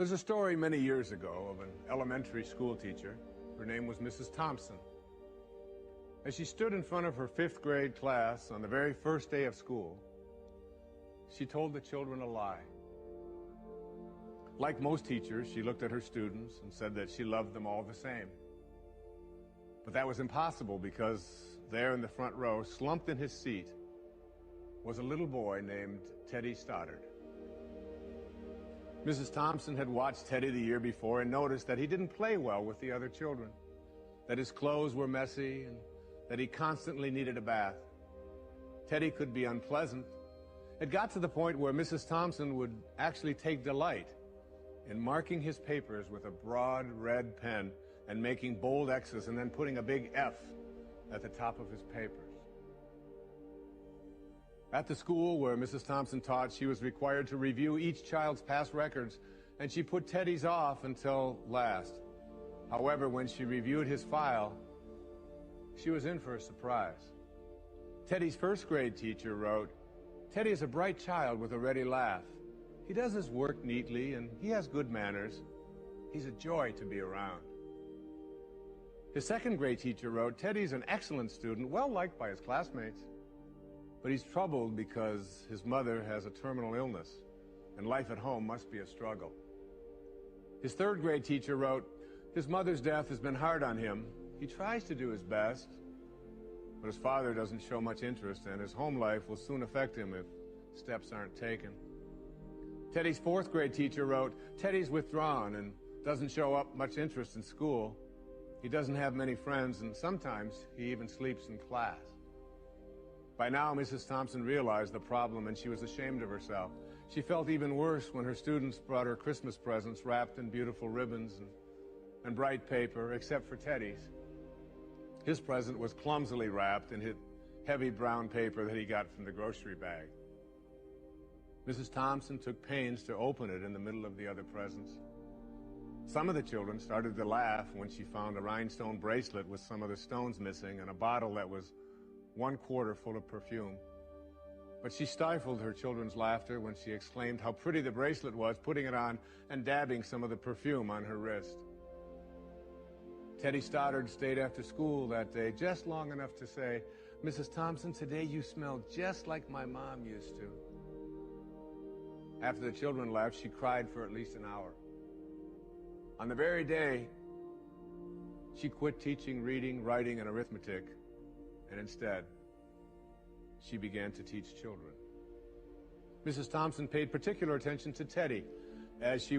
There's a story many years ago of an elementary school teacher. Her name was Mrs. Thompson. As she stood in front of her fifth grade class on the very first day of school, she told the children a lie. Like most teachers, she looked at her students and said that she loved them all the same. But that was impossible because there in the front row, slumped in his seat, was a little boy named Teddy Stoddard. Mrs. Thompson had watched Teddy the year before and noticed that he didn't play well with the other children, that his clothes were messy and that he constantly needed a bath. Teddy could be unpleasant. It got to the point where Mrs. Thompson would actually take delight in marking his papers with a broad red pen and making bold X's and then putting a big F at the top of his papers. At the school where Mrs. Thompson taught, she was required to review each child's past records, and she put Teddy's off until last. However, when she reviewed his file, she was in for a surprise. Teddy's first grade teacher wrote, "Teddy is a bright child with a ready laugh. He does his work neatly and he has good manners. He's a joy to be around." His second grade teacher wrote, "Teddy's an excellent student, well liked by his classmates. But he's troubled because his mother has a terminal illness, and life at home must be a struggle." His third grade teacher wrote, "His mother's death has been hard on him. He tries to do his best, but his father doesn't show much interest, and his home life will soon affect him if steps aren't taken." Teddy's fourth grade teacher wrote, "Teddy's withdrawn and doesn't show up much interest in school. He doesn't have many friends, and sometimes he even sleeps in class." By now, Mrs. Thompson realized the problem, and she was ashamed of herself. She felt even worse when her students brought her Christmas presents wrapped in beautiful ribbons and bright paper, except for Teddy's. His present was clumsily wrapped in heavy brown paper that he got from the grocery bag. Mrs. Thompson took pains to open it in the middle of the other presents. Some of the children started to laugh when she found a rhinestone bracelet with some of the stones missing and a bottle that was 1/4 full of perfume. But she stifled her children's laughter when she exclaimed how pretty the bracelet was, putting it on and dabbing some of the perfume on her wrist. Teddy Stoddard stayed after school that day just long enough to say, "Mrs. Thompson, today you smell just like my mom used to." After the children left, she cried for at least an hour. On the very day, she quit teaching reading, writing, and arithmetic, and instead, she began to teach children. Mrs. Thompson paid particular attention to Teddy as she